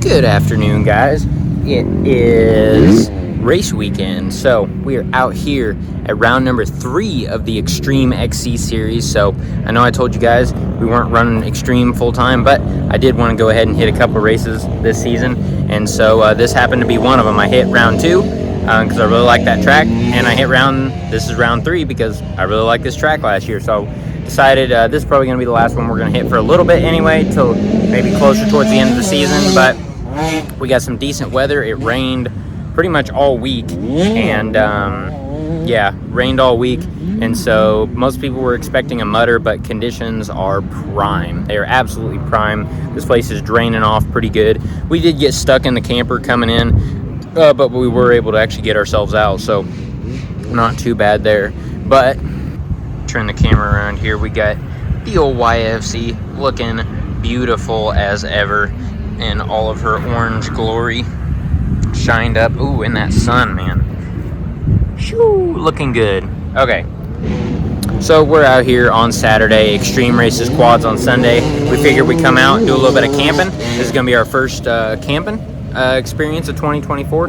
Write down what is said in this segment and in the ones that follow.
Good afternoon, guys. It is race weekend, so we are out here at round number 3 of the Extreme XC series. So I know I told you guys we weren't running Extreme full time, but I did want to go ahead and hit a couple races this season, and so this happened to be one of them. I hit round 2 because I really like that track, and I hit this is round 3 because I really liked this track last year. So decided this is probably going to be the last one we're going to hit for a little bit anyway, till maybe closer towards the end of the season. But we got some decent weather. It rained pretty much all week, and yeah, rained all week, and so most people were expecting a mutter, but conditions are prime. They are absolutely prime. This place is draining off pretty good. We did get stuck in the camper coming in, but we were able to actually get ourselves out, so not too bad there. But turn the camera around here, we got the old YFC looking beautiful as ever in all of her orange glory, shined up. Ooh, in that sun, man. Shoo, looking good. Okay, so we're out here on Saturday, Extreme Races Quads on Sunday. We figured we'd come out and do a little bit of camping. This is gonna be our first camping experience of 2024,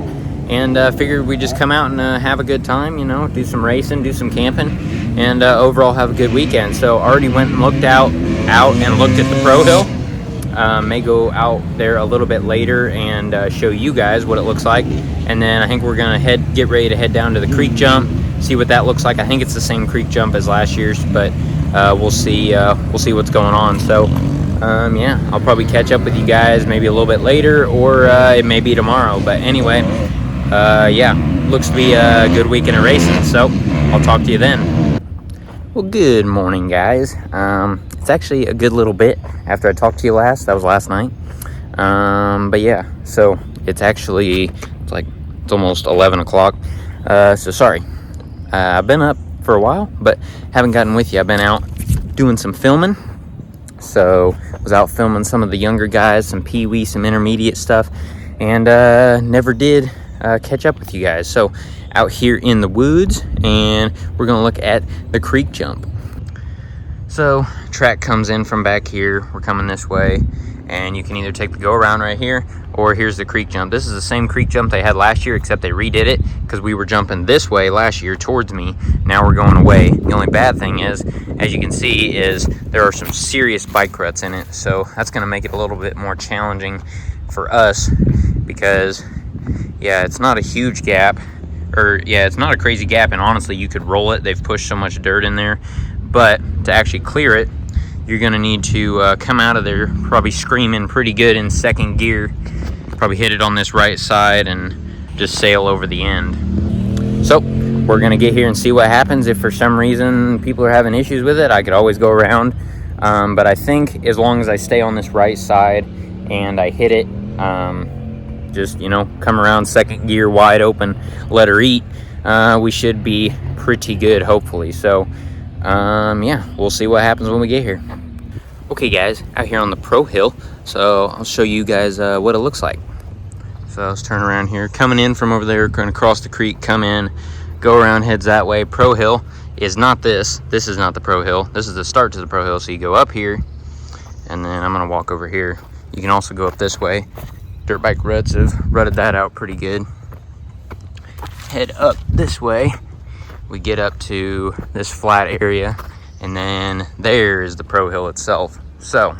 and figured we'd just come out and have a good time, you know, do some racing, do some camping, and overall have a good weekend. So already went and looked out and looked at the Pro Hill. May go out there a little bit later and show you guys what it looks like, and then I think we're gonna get ready to head down to the creek jump, see what that looks like. I think it's the same creek jump as last year's, but we'll see what's going on. So yeah, I'll probably catch up with you guys maybe a little bit later, or it may be tomorrow. But anyway, yeah, looks to be a good weekend of racing, so I'll talk to you then. Well, good morning, guys. It's actually a good little bit after I talked to you last. That was last night. But yeah, so it's almost 11 o'clock. So sorry. I've been up for a while, but haven't gotten with you. I've been out doing some filming. So was out filming some of the younger guys, some peewee, some intermediate stuff, and never did catch up with you guys. So out here in the woods, and we're gonna look at the creek jump. So track comes in from back here. We're coming this way, and you can either take the go around right here, or here's the creek jump. This is the same creek jump they had last year, except they redid it because we were jumping this way last year towards me. Now we're going away. The only bad thing is, as you can see, is there are some serious bike ruts in it. So that's going to make it a little bit more challenging for us because, yeah, it's not a huge gap. Or, yeah, it's not a crazy gap, and honestly, you could roll it. They've pushed so much dirt in there. But to actually clear it, you're going to need to come out of there probably screaming pretty good in second gear. Probably hit it on this right side and just sail over the end. So we're going to get here and see what happens. If for some reason people are having issues with it, I could always go around. But I think as long as I stay on this right side and I hit it, just, you know, come around second gear wide open, let her eat, we should be pretty good, hopefully. So yeah, we'll see what happens when we get here. Okay guys, out here on the Pro Hill, so I'll show you guys what it looks like. So let's turn around here, coming in from over there, going to cross the creek, come in, go around, heads that way. Pro Hill is not this is not the Pro Hill, this is the start to the Pro Hill. So you go up here, and then I'm going to walk over here. You can also go up this way. Dirt bike ruts have rutted that out pretty good. Head up this way, we get up to this flat area, and then there is the Pro Hill itself. So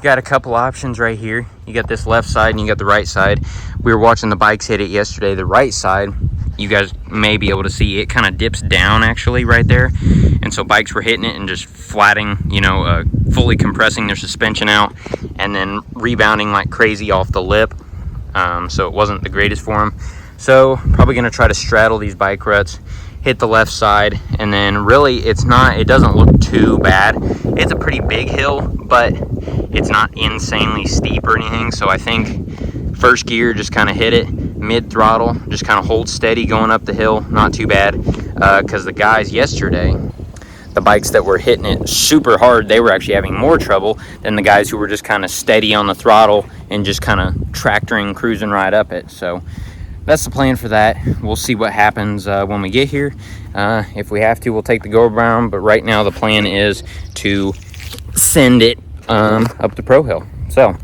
got a couple options right here. You got this left side and you got the right side. We were watching the bikes hit it yesterday. The right side, you guys may be able to see, it kind of dips down actually right there, and so bikes were hitting it and just flatting, you know, fully compressing their suspension out and then rebounding like crazy off the lip. So it wasn't the greatest for them. So probably going to try to straddle these bike ruts, hit the left side, and then really it doesn't look too bad. It's a pretty big hill, but it's not insanely steep or anything. So I think first gear, just kind of hit it, mid throttle, just kind of hold steady going up the hill, not too bad. Because the guys yesterday, the bikes that were hitting it super hard, they were actually having more trouble than the guys who were just kind of steady on the throttle and just kind of tractoring, cruising right up it. So that's the plan for that. We'll see what happens when we get here. If we have to, we'll take the go around, but right now the plan is to send it up the Pro Hill. So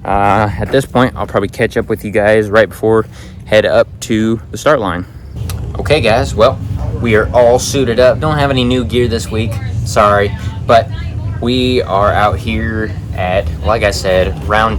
at this point, I'll probably catch up with you guys right before head up to the start line. Okay guys, well, we are all suited up. Don't have any new gear this week, sorry, but we are out here at, like I said, round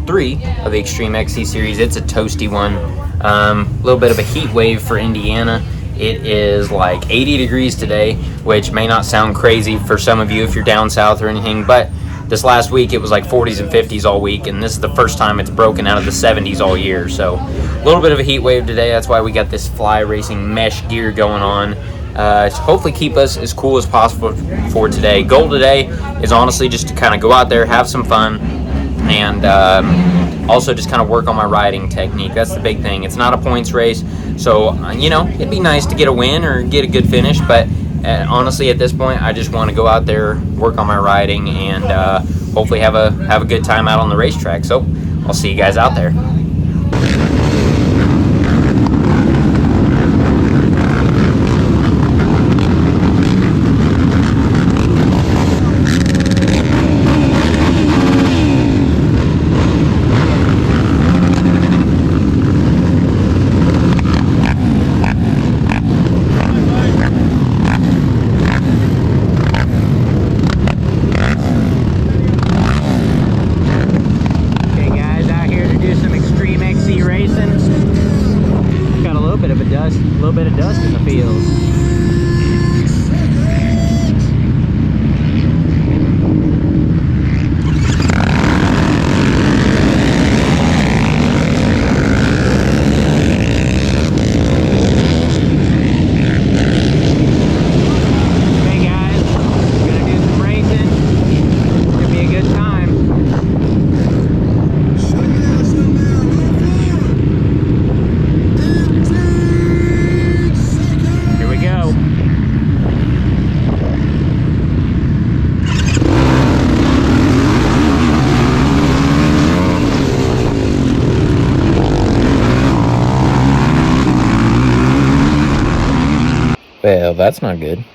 3 of the Extreme XC Series. It's a toasty one. A little bit of a heat wave for Indiana. It is like 80 degrees today, which may not sound crazy for some of you if you're down south or anything, but this last week it was like 40s and 50s all week, and this is the first time it's broken out of the 70s all year. So a little bit of a heat wave today. That's why we got this fly racing mesh gear going on. To hopefully keep us as cool as possible for today. Goal today is honestly just to kind of go out there, have some fun, and also just kind of work on my riding technique. That's the big thing. It's not a points race, so you know, it'd be nice to get a win or get a good finish, but honestly at this point I just want to go out there, work on my riding, and hopefully have a good time out on the racetrack. So I'll see you guys out there. A little bit of dust in the field. Hey guys, gonna do some racing. It's gonna be a good time. Well, that's not good.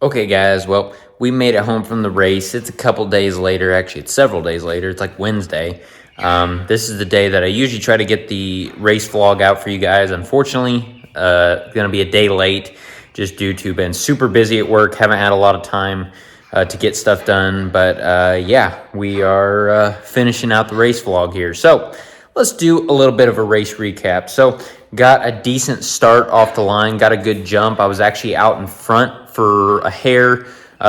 Okay, guys, well, we made it home from the race. It's a couple days later. Actually, it's several days later. It's like Wednesday. This is the day that I usually try to get the race vlog out for you guys. Unfortunately, going to be a day late just due to been super busy at work. Haven't had a lot of time to get stuff done. But yeah, we are finishing out the race vlog here. So let's do a little bit of a race recap. So got a decent start off the line, got a good jump. I was actually out in front for a hair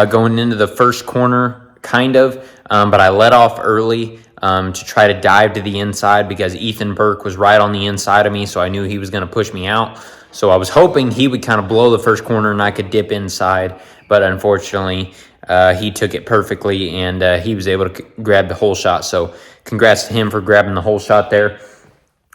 going into the first corner, kind of, but I let off early to try to dive to the inside because Ethan Burke was right on the inside of me, so I knew he was going to push me out. So I was hoping he would kind of blow the first corner and I could dip inside, but unfortunately, he took it perfectly and he was able to grab the whole shot. So congrats to him for grabbing the whole shot there.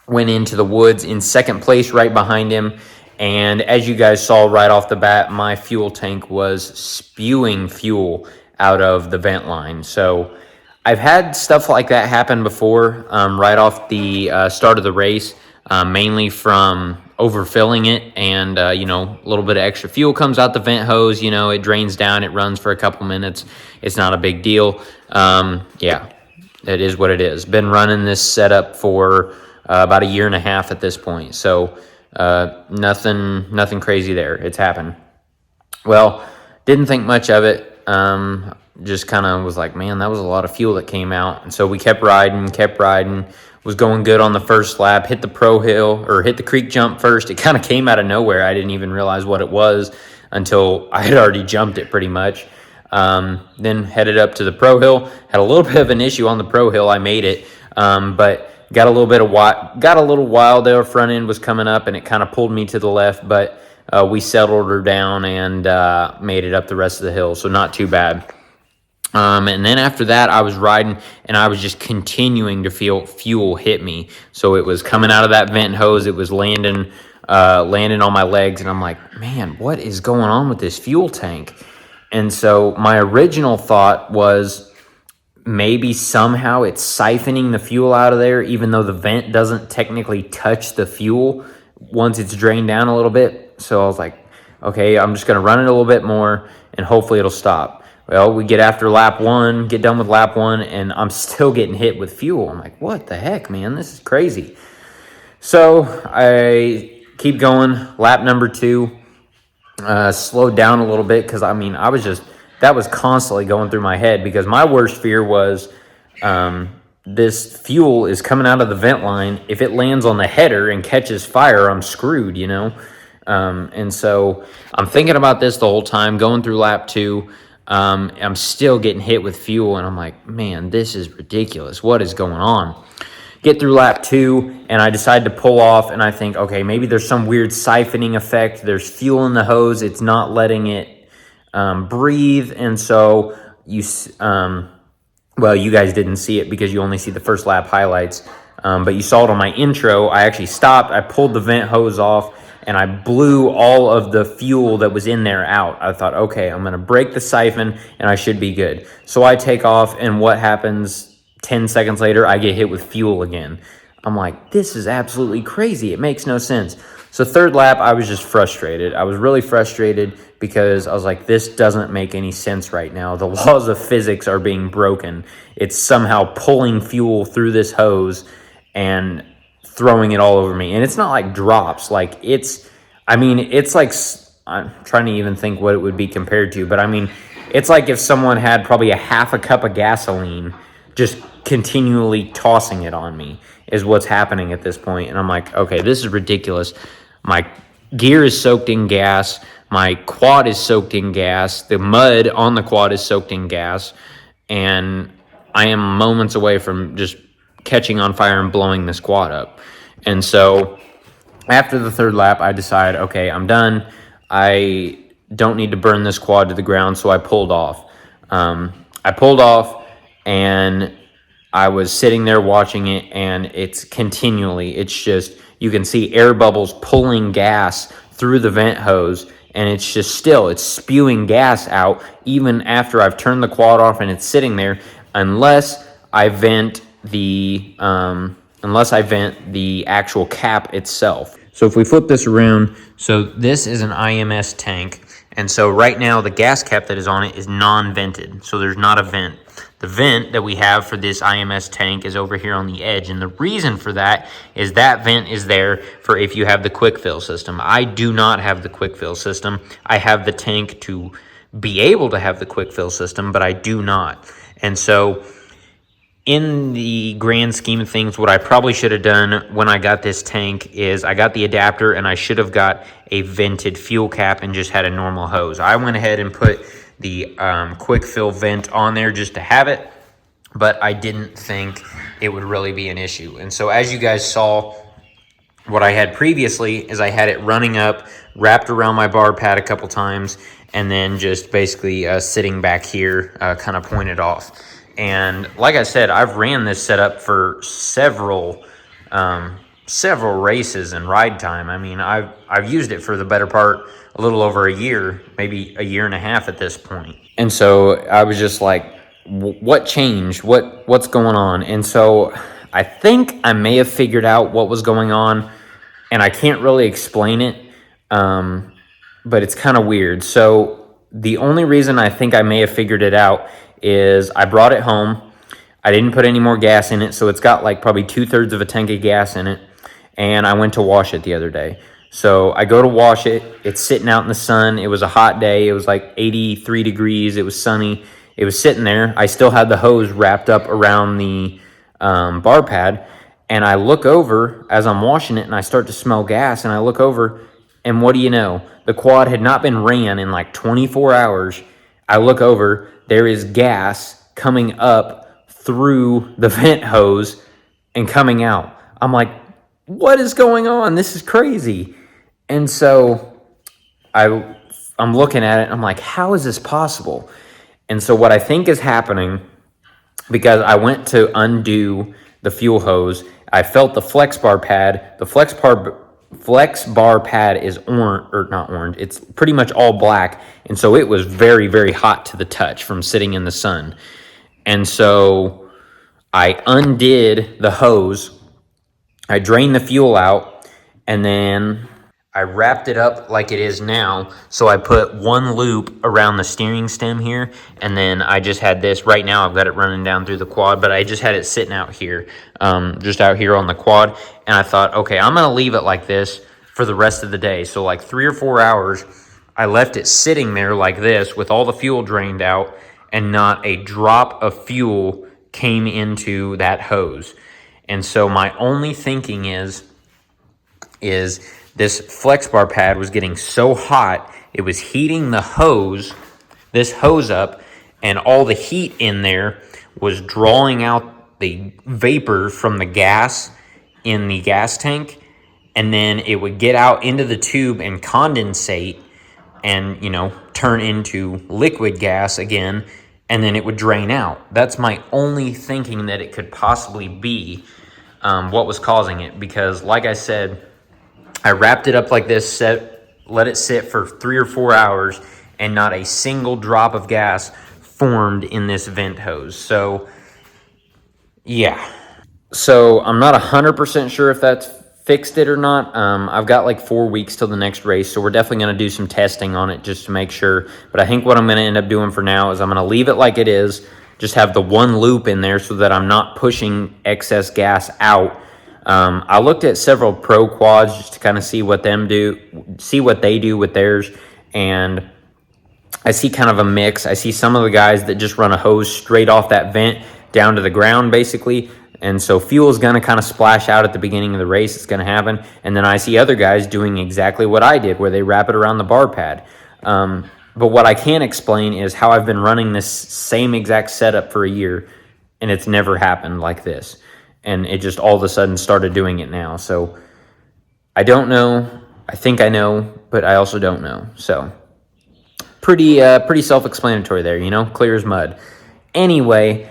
Went into the woods in second place right behind him. And as you guys saw right off the bat, my fuel tank was spewing fuel out of the vent line. So I've had stuff like that happen before right off the start of the race, mainly from overfilling it and, you know, a little bit of extra fuel comes out the vent hose. You know, it drains down, it runs for a couple minutes. It's not a big deal. Yeah, it is what it is. Been running this setup for about a year and a half at this point. So nothing crazy there. It's happened. Well, didn't think much of it. Just kind of was like, man, that was a lot of fuel that came out. And so we kept riding, was going good on the first lap, hit the pro hill or hit the creek jump first. It kind of came out of nowhere. I didn't even realize what it was until I had already jumped it pretty much. Then headed up to the pro hill, had a little bit of an issue on the pro hill. I made it, but got a little wild there. Front end was coming up and it kind of pulled me to the left, but we settled her down and made it up the rest of the hill, so not too bad. And then after that, I was riding and I was just continuing to feel fuel hit me. So it was coming out of that vent hose. It was landing on my legs. And I'm like, man, what is going on with this fuel tank? And so my original thought was maybe somehow it's siphoning the fuel out of there, even though the vent doesn't technically touch the fuel once it's drained down a little bit. So I was like, okay, I'm just going to run it a little bit more and hopefully it'll stop. Well, we get after lap one, get done with lap one, and I'm still getting hit with fuel. I'm like, what the heck, man? This is crazy. So I keep going. Lap number two, slowed down a little bit because, I mean, that was constantly going through my head because my worst fear was this fuel is coming out of the vent line. If it lands on the header and catches fire, I'm screwed, you know? And so I'm thinking about this the whole time, going through lap two. I'm still getting hit with fuel, and I'm like, man, this is ridiculous. What is going on? Get through lap two, and I decide to pull off, and I think, okay, maybe there's some weird siphoning effect. There's fuel in the hose. It's not letting it breathe, and so well, you guys didn't see it because you only see the first lap highlights, but you saw it on my intro. I actually stopped. I pulled the vent hose off, and I blew all of the fuel that was in there out. I thought, okay, I'm going to break the siphon, and I should be good. So I take off, and what happens 10 seconds later? I get hit with fuel again. I'm like, this is absolutely crazy. It makes no sense. So third lap, I was just frustrated. I was really frustrated because I was like, this doesn't make any sense right now. The laws of physics are being broken. It's somehow pulling fuel through this hose and throwing it all over me. And it's not like drops. Like it's like, I'm trying to even think what it would be compared to, but I mean, it's like if someone had probably a half a cup of gasoline just continually tossing it on me is what's happening at this point. And I'm like, okay, this is ridiculous. My gear is soaked in gas. My quad is soaked in gas. The mud on the quad is soaked in gas. And I am moments away from just catching on fire and blowing this quad up. And so after the third lap, I decide, okay, I'm done. I don't need to burn this quad to the ground, so I pulled off. And I was sitting there watching it, and it's just, you can see air bubbles pulling gas through the vent hose, and it's spewing gas out even after I've turned the quad off and it's sitting there, unless I vent the actual cap itself. So if we flip this around, so this is an IMS tank. And so right now the gas cap that is on it is non-vented. So there's not a vent. The vent that we have for this IMS tank is over here on the edge. And the reason for that is that vent is there for if you have the quick fill system. I do not have the quick fill system. I have the tank to be able to have the quick fill system, but I do not. And so in the grand scheme of things, what I probably should have done when I got this tank is I got the adapter and I should have got a vented fuel cap and just had a normal hose. I went ahead and put the quick fill vent on there just to have it, but I didn't think it would really be an issue. And so as you guys saw, what I had previously is I had it running up, wrapped around my bar pad a couple times, and then just basically sitting back here, kind of pointed off. And like I said, I've ran this setup for several races and ride time. I mean, I've used it for the better part a little over a year, maybe a year and a half at this point. And so I was just like, what changed? What's going on? And so I think I may have figured out what was going on, and I can't really explain it, but it's kind of weird. So the only reason I think I may have figured it out is I brought it home. I didn't put any more gas in it, so it's got like probably 2/3 of a tank of gas in it, and I went to wash it the other day. So I go to wash it. It's sitting out in the sun. It was a hot day. It was like 83 degrees. It was sunny. It was sitting there. I still had the hose wrapped up around the bar pad, and I look over as I'm washing it, and I start to smell gas, and I look over, and what do you know? The quad had not been ran in like 24 hours. I look over, there is gas coming up through the vent hose and coming out. I'm like, what is going on? This is crazy. And so I'm looking at it, and I'm like, how is this possible? And so what I think is happening, because I went to undo the fuel hose, I felt the flex bar pad. The flex bar pad is orange, or not orange. It's pretty much all black, and so it was very, very hot to the touch from sitting in the sun. And so I undid the hose, I drained the fuel out, and then I wrapped it up like it is now. So I put one loop around the steering stem here, and then I just had this. Right now I've got it running down through the quad, but I just had it sitting out here, just out here on the quad. And I thought, okay, I'm gonna leave it like this for the rest of the day. So like 3 or 4 hours, I left it sitting there like this with all the fuel drained out, and not a drop of fuel came into that hose. And so my only thinking is this flex bar pad was getting so hot, it was heating the hose, this hose up, and all the heat in there was drawing out the vapor from the gas in the gas tank, and then it would get out into the tube and condensate and, you know, turn into liquid gas again, and then it would drain out. That's my only thinking that it could possibly be what was causing it, because like I said, I wrapped it up like this, let it sit for 3 or 4 hours, and not a single drop of gas formed in this vent hose. So, yeah. So, I'm not 100% sure if that's fixed it or not. I've got like 4 weeks till the next race, so we're definitely going to do some testing on it just to make sure. But I think what I'm going to end up doing for now is I'm going to leave it like it is, just have the one loop in there so that I'm not pushing excess gas out. I looked at several pro quads just to kind of see what they do with theirs, and I see kind of a mix. I see some of the guys that just run a hose straight off that vent down to the ground, basically, and so fuel is going to kind of splash out at the beginning of the race. It's going to happen, and then I see other guys doing exactly what I did, where they wrap it around the bar pad. But what I can't explain is how I've been running this same exact setup for a year, and it's never happened like this. And it just all of a sudden started doing it now. So I don't know. I think I know, but I also don't know. So pretty self-explanatory there, you know, clear as mud. Anyway,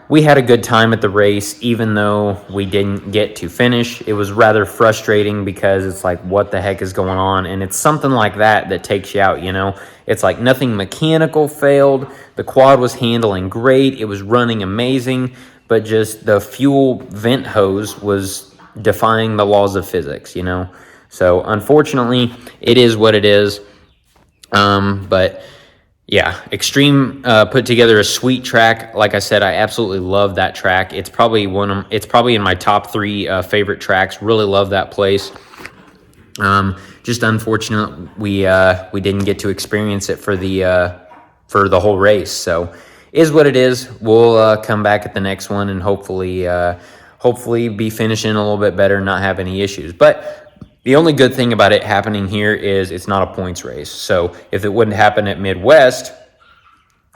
we had a good time at the race, even though we didn't get to finish. It was rather frustrating because it's like, what the heck is going on? And it's something like that takes you out, you know? It's like nothing mechanical failed. The quad was handling great. It was running amazing. But just the fuel vent hose was defying the laws of physics, you know? So unfortunately, it is what it is. But yeah, Extreme put together a sweet track. Like I said, I absolutely love that track. It's probably in my top 3 favorite tracks. Really love that place. Just unfortunate we didn't get to experience it for the whole race. So is what it is. We'll come back at the next one and hopefully be finishing a little bit better, not have any issues. But the only good thing about it happening here is it's not a points race. So if it wouldn't happen at Midwest,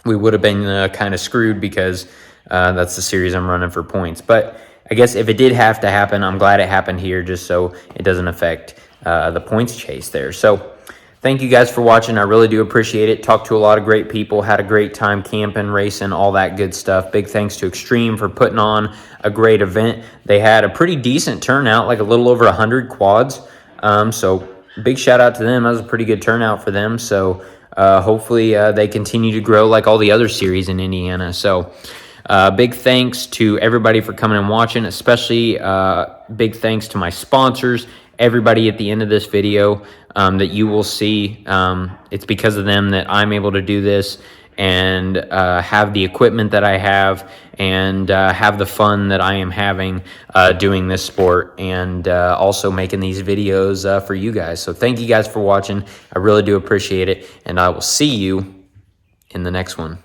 we would have been kind of screwed because that's the series I'm running for points. But I guess if it did have to happen, I'm glad it happened here just so it doesn't affect the points chase there. So thank you guys for watching. I really do appreciate it. Talked to a lot of great people, had a great time camping, racing, all that good stuff. Big thanks to Extreme for putting on a great event. They had a pretty decent turnout, like a little over 100 quads. So big shout out to them. That was a pretty good turnout for them. So hopefully they continue to grow like all the other series in Indiana. So big thanks to everybody for coming and watching, especially big thanks to my sponsors, everybody at the end of this video that you will see. It's because of them that I'm able to do this and have the equipment that I have and have the fun that I am having doing this sport and also making these videos for you guys. So thank you guys for watching. I really do appreciate it, and I will see you in the next one.